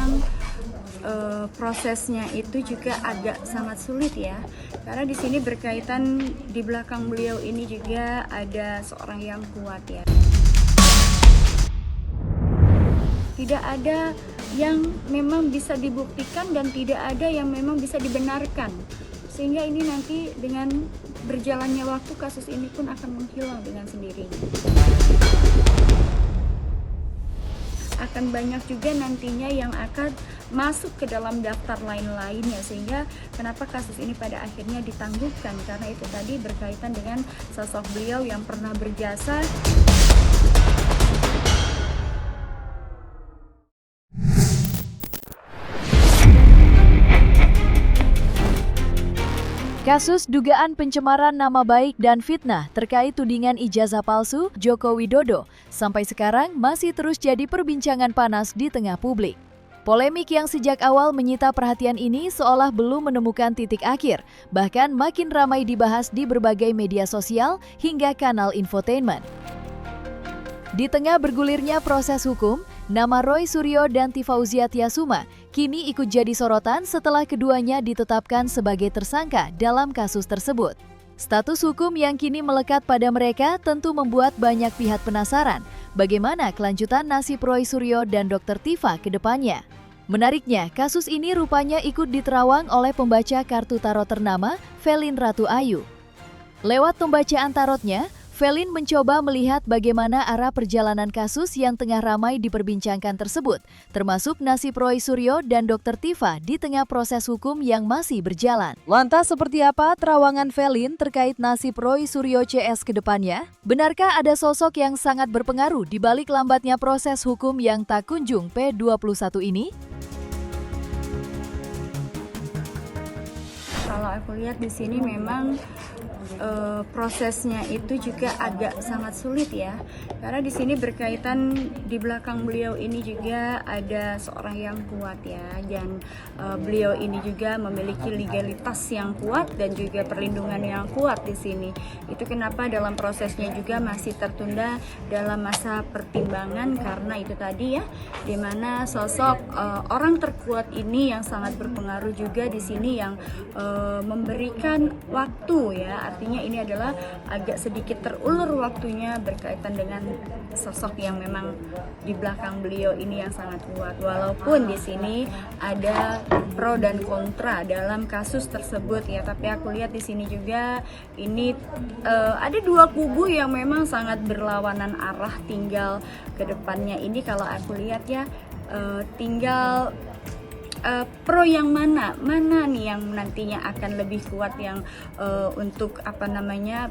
memang prosesnya itu juga agak sangat sulit ya, karena di sini berkaitan di belakang beliau ini juga ada seorang yang kuat ya. Tidak ada yang memang bisa dibuktikan dan tidak ada yang memang bisa dibenarkan, sehingga ini nanti dengan berjalannya waktu kasus ini pun akan menghilang dengan sendirinya. Akan banyak juga nantinya yang akan masuk ke dalam daftar lain-lainnya, sehingga kenapa kasus ini pada akhirnya ditangguhkan, karena itu tadi berkaitan dengan sosok beliau yang pernah berjasa. Kasus dugaan pencemaran nama baik dan fitnah terkait tudingan ijazah palsu Joko Widodo sampai sekarang masih terus jadi perbincangan panas di tengah publik. Polemik yang sejak awal menyita perhatian ini seolah belum menemukan titik akhir, bahkan makin ramai dibahas di berbagai media sosial hingga kanal infotainment. Di tengah bergulirnya proses hukum, nama Roy Suryo dan Tifauzia Tiasuma kini ikut jadi sorotan setelah keduanya ditetapkan sebagai tersangka dalam kasus tersebut. Status hukum yang kini melekat pada mereka tentu membuat banyak pihak penasaran bagaimana kelanjutan nasib Roy Suryo dan Dr. Tifa ke depannya. Menariknya, kasus ini rupanya ikut diterawang oleh pembaca kartu tarot ternama Velin Ratu Ayu. Lewat pembacaan tarotnya, Velin mencoba melihat bagaimana arah perjalanan kasus yang tengah ramai diperbincangkan tersebut, termasuk nasib Roy Suryo dan Dr. Tifa di tengah proses hukum yang masih berjalan. Lantas seperti apa terawangan Velin terkait nasib Roy Suryo CS ke depannya? Benarkah ada sosok yang sangat berpengaruh di balik lambatnya proses hukum yang tak kunjung P21 ini? Kalau aku lihat di sini memang prosesnya itu juga agak sangat sulit ya, karena di sini berkaitan di belakang beliau ini juga ada seorang yang kuat ya, dan beliau ini juga memiliki legalitas yang kuat dan juga perlindungan yang kuat di sini. Itu kenapa dalam prosesnya juga masih tertunda dalam masa pertimbangan, karena itu tadi ya, dimana sosok orang terkuat ini yang sangat berpengaruh juga di sini yang memberikan waktu ya, artinya ini adalah agak sedikit terulur waktunya berkaitan dengan sosok yang memang di belakang beliau ini yang sangat kuat. Walaupun di sini ada pro dan kontra dalam kasus tersebut ya, tapi aku lihat di sini juga ini ada dua kubu yang memang sangat berlawanan arah. Tinggal ke depannya ini kalau aku lihat ya, tinggal pro yang mana nih yang nantinya akan lebih kuat yang untuk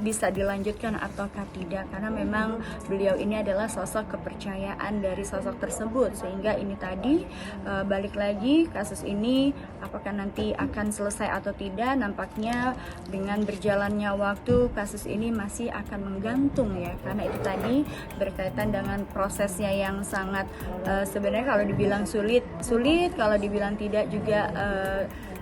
bisa dilanjutkan ataukah tidak, karena memang beliau ini adalah sosok kepercayaan dari sosok tersebut, sehingga ini tadi balik lagi kasus ini apakah nanti akan selesai atau tidak, nampaknya dengan berjalannya waktu kasus ini masih akan menggantung ya, karena itu tadi berkaitan dengan prosesnya yang sangat sebenarnya kalau dibilang sulit, kalau dibilang tidak juga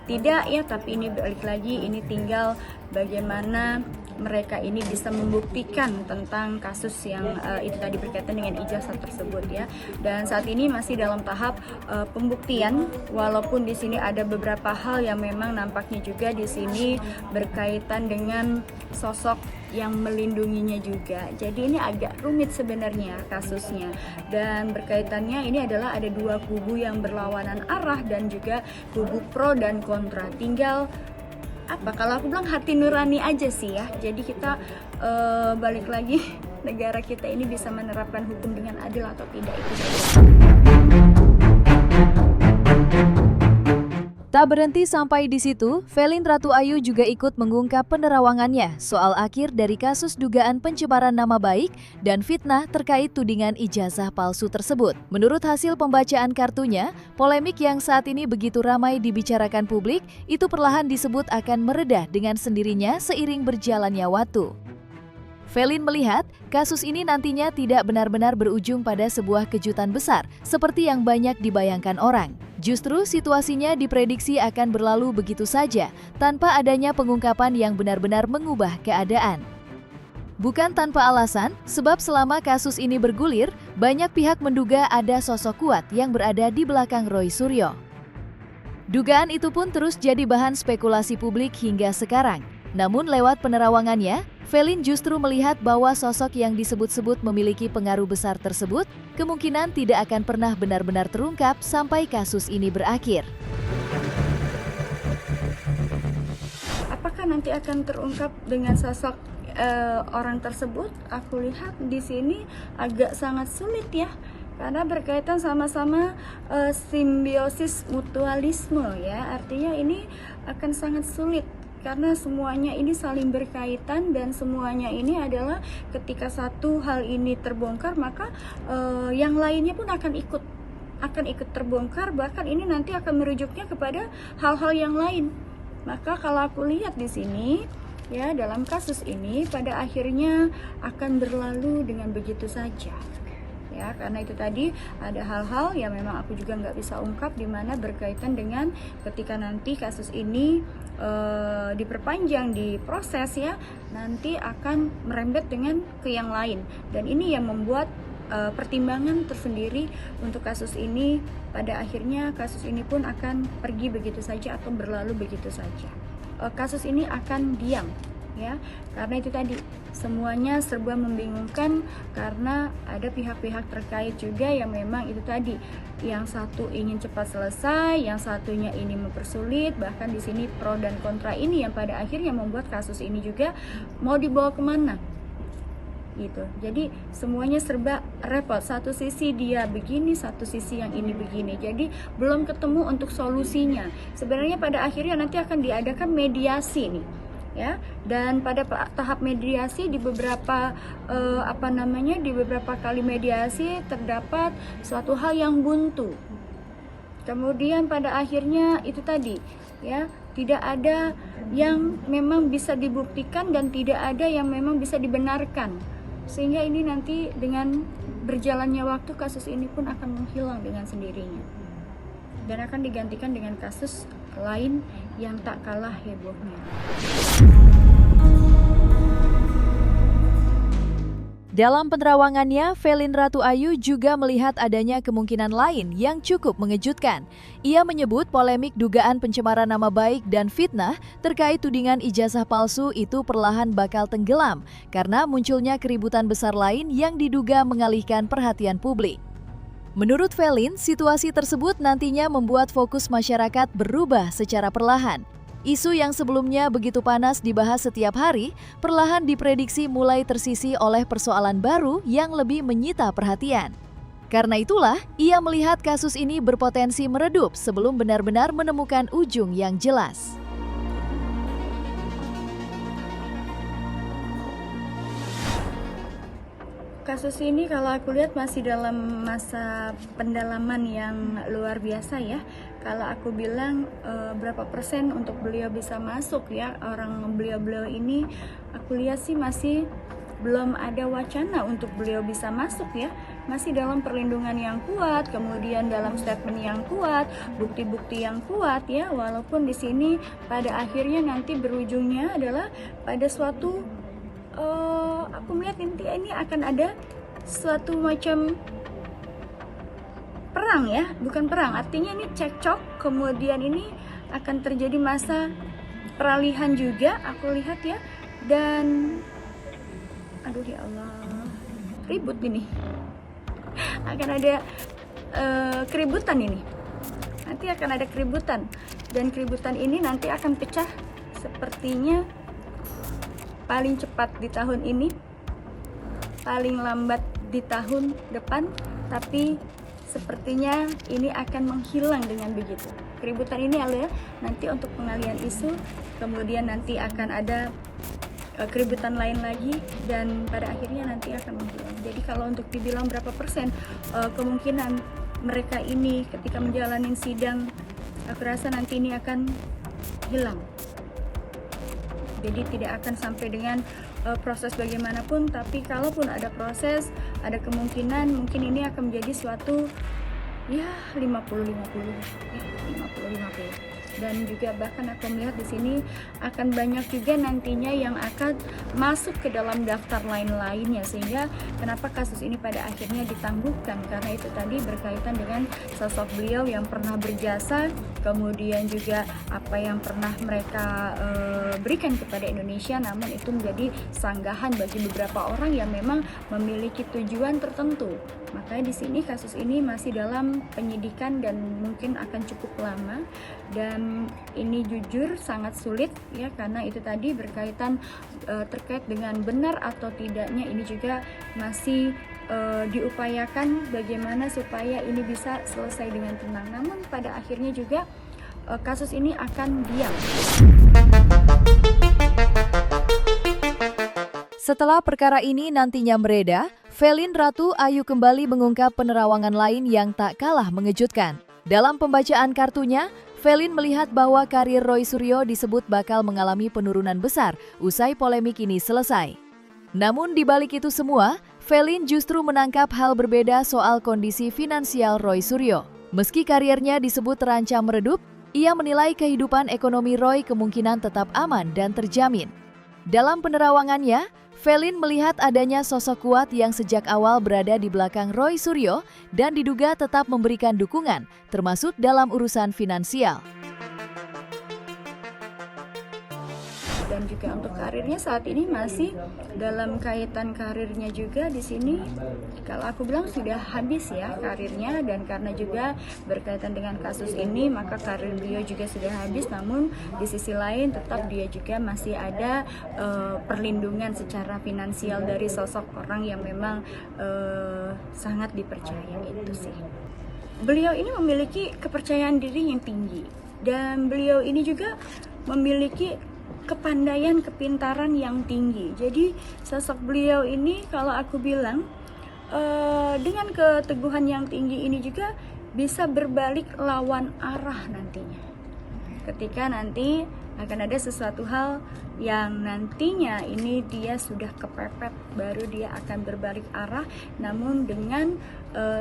tidak ya, tapi ini balik lagi, ini tinggal bagaimana mereka ini bisa membuktikan tentang kasus yang itu tadi berkaitan dengan ijazah tersebut ya. Dan saat ini masih dalam tahap pembuktian, walaupun di sini ada beberapa hal yang memang nampaknya juga di sini berkaitan dengan sosok yang melindunginya juga. Jadi ini agak rumit sebenarnya kasusnya, dan berkaitannya ini adalah ada dua kubu yang berlawanan arah dan juga kubu pro dan kontra. Tinggal kalau aku bilang hati nurani aja sih ya. Jadi kita balik lagi, negara kita ini bisa menerapkan hukum dengan adil atau tidak, itu saja. Tak berhenti sampai di situ, Velin Ratu Ayu juga ikut mengungkap penerawangannya soal akhir dari kasus dugaan pencemaran nama baik dan fitnah terkait tudingan ijazah palsu tersebut. Menurut hasil pembacaan kartunya, polemik yang saat ini begitu ramai dibicarakan publik itu perlahan disebut akan meredah dengan sendirinya seiring berjalannya waktu. Velin melihat kasus ini nantinya tidak benar-benar berujung pada sebuah kejutan besar seperti yang banyak dibayangkan orang. Justru situasinya diprediksi akan berlalu begitu saja tanpa adanya pengungkapan yang benar-benar mengubah keadaan. Bukan tanpa alasan, sebab selama kasus ini bergulir, Banyak pihak menduga ada sosok kuat yang berada di belakang Roy Suryo. Dugaan itu pun terus jadi bahan spekulasi publik hingga sekarang. Namun lewat penerawangannya, Velin justru melihat bahwa sosok yang disebut-sebut memiliki pengaruh besar tersebut kemungkinan tidak akan pernah benar-benar terungkap sampai kasus ini berakhir. Apakah nanti akan terungkap dengan sosok orang tersebut? Aku lihat di sini agak sangat sulit ya, karena berkaitan sama-sama simbiosis mutualisme ya. Artinya ini akan sangat sulit karena semuanya ini saling berkaitan dan semuanya ini adalah ketika satu hal ini terbongkar maka yang lainnya pun akan ikut terbongkar, bahkan ini nanti akan merujuknya kepada hal-hal yang lain. Maka kalau aku lihat di sini ya, dalam kasus ini pada akhirnya akan berlalu dengan begitu saja. Ya, karena itu tadi ada hal-hal yang memang aku juga nggak bisa ungkap, di mana berkaitan dengan ketika nanti kasus ini diperpanjang, diproses ya, nanti akan merembet dengan ke yang lain, dan ini yang membuat pertimbangan tersendiri untuk kasus ini. Pada akhirnya kasus ini pun akan pergi begitu saja atau berlalu begitu saja. Kasus ini akan diam ya, karena itu tadi semuanya serba membingungkan, karena ada pihak-pihak terkait juga yang memang itu tadi, yang satu ingin cepat selesai, yang satunya ini mempersulit, bahkan di sini pro dan kontra ini yang pada akhirnya membuat kasus ini juga mau dibawa kemana gitu. Jadi semuanya serba repot, satu sisi dia begini, satu sisi yang ini begini, jadi belum ketemu untuk solusinya. Sebenarnya pada akhirnya nanti akan diadakan mediasi nih ya, dan pada tahap mediasi di beberapa di beberapa kali mediasi terdapat suatu hal yang buntu. Kemudian pada akhirnya itu tadi ya, tidak ada yang memang bisa dibuktikan dan tidak ada yang memang bisa dibenarkan, sehingga ini nanti dengan berjalannya waktu kasus ini pun akan menghilang dengan sendirinya dan akan digantikan dengan kasus lain yang tak kalah hebohnya. Dalam penerawangannya, Velin Ratu Ayu juga melihat adanya kemungkinan lain yang cukup mengejutkan. Ia menyebut polemik dugaan pencemaran nama baik dan fitnah terkait tudingan ijazah palsu itu perlahan bakal tenggelam karena munculnya keributan besar lain yang diduga mengalihkan perhatian publik. Menurut Velin, situasi tersebut nantinya membuat fokus masyarakat berubah secara perlahan. Isu yang sebelumnya begitu panas dibahas setiap hari, perlahan diprediksi mulai tersisi oleh persoalan baru yang lebih menyita perhatian. Karena itulah, ia melihat kasus ini berpotensi meredup sebelum benar-benar menemukan ujung yang jelas. Kasus ini kalau aku lihat masih dalam masa pendalaman yang luar biasa ya. Kalau aku bilang berapa persen untuk beliau bisa masuk ya, orang beliau ini aku lihat sih masih belum ada wacana untuk beliau bisa masuk ya. Masih dalam perlindungan yang kuat, kemudian dalam statement yang kuat, bukti-bukti yang kuat ya. Walaupun di sini pada akhirnya nanti berujungnya adalah pada suatu aku melihat nanti ini akan ada suatu macam perang ya, bukan perang, artinya ini cekcok, kemudian ini akan terjadi masa peralihan juga aku lihat ya, dan aduh ya Allah, ribut ini akan ada keributan ini, nanti akan ada keributan, dan keributan ini nanti akan pecah sepertinya paling cepat di tahun ini, paling lambat di tahun depan, tapi sepertinya ini akan menghilang dengan begitu. Keributan ini adalah nanti untuk pengalihan isu, kemudian nanti akan ada keributan lain lagi, dan pada akhirnya nanti akan menghilang. Jadi kalau untuk dibilang berapa persen kemungkinan mereka ini ketika menjalani sidang, aku rasa nanti ini akan hilang. Jadi tidak akan sampai dengan proses bagaimanapun, tapi kalaupun ada proses, ada kemungkinan mungkin ini akan menjadi suatu ya 50-50 ya, 50-50. dan juga bahkan aku melihat di sini akan banyak juga nantinya yang akan masuk ke dalam daftar lain-lainnya, sehingga kenapa kasus ini pada akhirnya ditangguhkan, karena itu tadi berkaitan dengan sosok beliau yang pernah berjasa, kemudian juga apa yang pernah mereka berikan kepada Indonesia, namun itu menjadi sanggahan bagi beberapa orang yang memang memiliki tujuan tertentu. Makanya di sini kasus ini masih dalam penyidikan dan mungkin akan cukup lama, dan ini jujur sangat sulit ya, karena itu tadi berkaitan terkait dengan benar atau tidaknya ini juga masih diupayakan bagaimana supaya ini bisa selesai dengan tenang. Namun pada akhirnya juga kasus ini akan diam. Setelah perkara ini nantinya mereda, Velin Ratu Ayu kembali mengungkap penerawangan lain yang tak kalah mengejutkan. Dalam pembacaan kartunya, Velin melihat bahwa karir Roy Suryo disebut bakal mengalami penurunan besar usai polemik ini selesai. Namun di balik itu semua, Velin justru menangkap hal berbeda soal kondisi finansial Roy Suryo. Meski karirnya disebut terancam meredup, ia menilai kehidupan ekonomi Roy kemungkinan tetap aman dan terjamin. Dalam penerawangannya, Velin melihat adanya sosok kuat yang sejak awal berada di belakang Roy Suryo dan diduga tetap memberikan dukungan, termasuk dalam urusan finansial. Dan juga untuk karirnya saat ini masih dalam kaitan karirnya juga di sini, kalau aku bilang sudah habis ya karirnya, dan karena juga berkaitan dengan kasus ini maka karir beliau juga sudah habis. Namun di sisi lain tetap dia juga masih ada perlindungan secara finansial dari sosok orang yang memang sangat dipercaya, itu sih. Beliau ini memiliki kepercayaan diri yang tinggi, dan beliau ini juga memiliki kepandaian, kepintaran yang tinggi. Jadi sosok beliau ini kalau aku bilang dengan keteguhan yang tinggi ini juga bisa berbalik lawan arah nantinya. Ketika nanti akan ada sesuatu hal yang nantinya ini dia sudah kepepet, baru dia akan berbalik arah. Namun dengan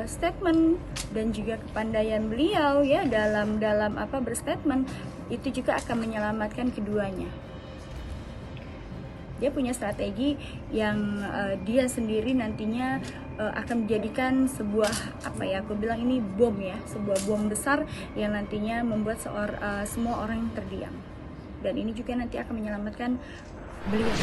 statement dan juga kepandaian beliau ya dalam berstatement, itu juga akan menyelamatkan keduanya. Dia punya strategi yang dia sendiri nantinya akan menjadikan sebuah aku bilang ini bom ya, sebuah bom besar yang nantinya membuat semua orang terdiam, dan ini juga nanti akan menyelamatkan beliau.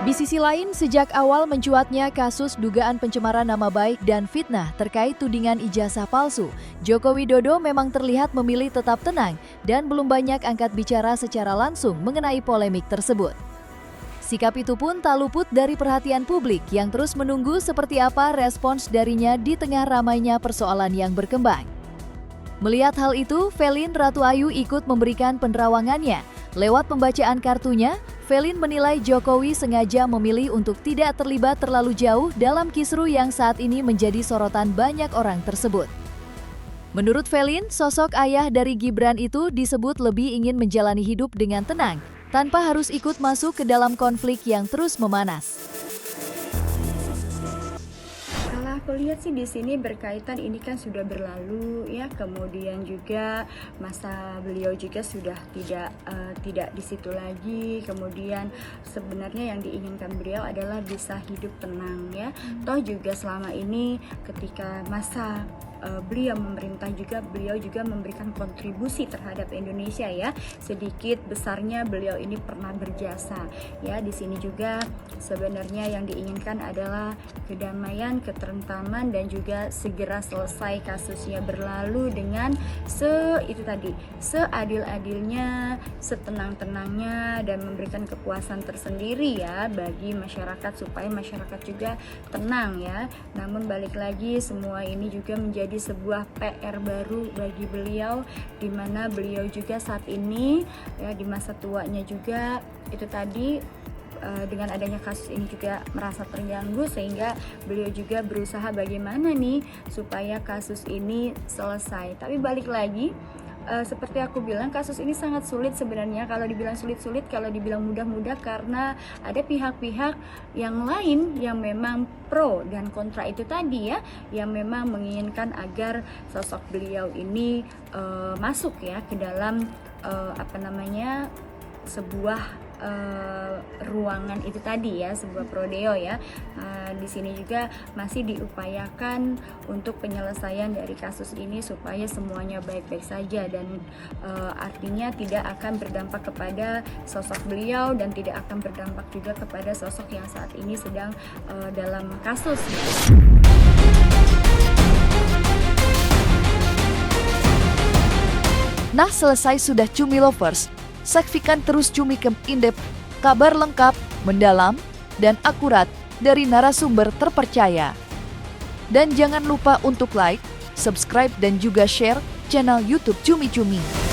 Di sisi lain, sejak awal mencuatnya kasus dugaan pencemaran nama baik dan fitnah terkait tudingan ijazah palsu, Joko Widodo memang terlihat memilih tetap tenang dan belum banyak angkat bicara secara langsung mengenai polemik tersebut. Sikap itu pun tak luput dari perhatian publik yang terus menunggu seperti apa respons darinya di tengah ramainya persoalan yang berkembang. Melihat hal itu, Velin Ratu Ayu ikut memberikan penerawangannya. Lewat pembacaan kartunya, Velin menilai Jokowi sengaja memilih untuk tidak terlibat terlalu jauh dalam kisru yang saat ini menjadi sorotan banyak orang tersebut. Menurut Velin, sosok ayah dari Gibran itu disebut lebih ingin menjalani hidup dengan tenang, tanpa harus ikut masuk ke dalam konflik yang terus memanas. Aku lihat sih di sini berkaitan ini kan sudah berlalu ya, kemudian juga masa beliau juga sudah tidak di situ lagi. Kemudian sebenarnya yang diinginkan beliau adalah bisa hidup tenang ya. Toh juga selama ini ketika masa beliau memerintah juga, beliau juga memberikan kontribusi terhadap Indonesia ya. Sedikit besarnya beliau ini pernah berjasa ya. Di sini juga sebenarnya yang diinginkan adalah kedamaian, ketentraman, dan juga segera selesai kasusnya, berlalu dengan seadil-adilnya, setenang-tenangnya, dan memberikan kepuasan tersendiri ya bagi masyarakat, supaya masyarakat juga tenang ya. Namun balik lagi, semua ini juga menjadi sebuah PR baru bagi beliau, di mana beliau juga saat ini ya di masa tuanya juga itu tadi dengan adanya kasus ini juga merasa terganggu, sehingga beliau juga berusaha bagaimana nih supaya kasus ini selesai. Tapi balik lagi, seperti aku bilang, kasus ini sangat sulit sebenarnya. Kalau dibilang sulit-sulit, kalau dibilang mudah-mudah, karena ada pihak-pihak yang lain yang memang pro dan kontra itu tadi ya, yang memang menginginkan agar sosok beliau ini masuk ya ke dalam sebuah ruangan itu tadi ya, sebuah prodeo ya. Di sini juga masih diupayakan untuk penyelesaian dari kasus ini supaya semuanya baik-baik saja, dan artinya tidak akan berdampak kepada sosok beliau dan tidak akan berdampak juga kepada sosok yang saat ini sedang dalam kasus. Nah, selesai sudah Cumi Lovers. Saksikan terus Cumi Camp In-Depth, kabar lengkap, mendalam, dan akurat dari narasumber terpercaya. Dan jangan lupa untuk like, subscribe, dan juga share channel YouTube Cumi Cumi.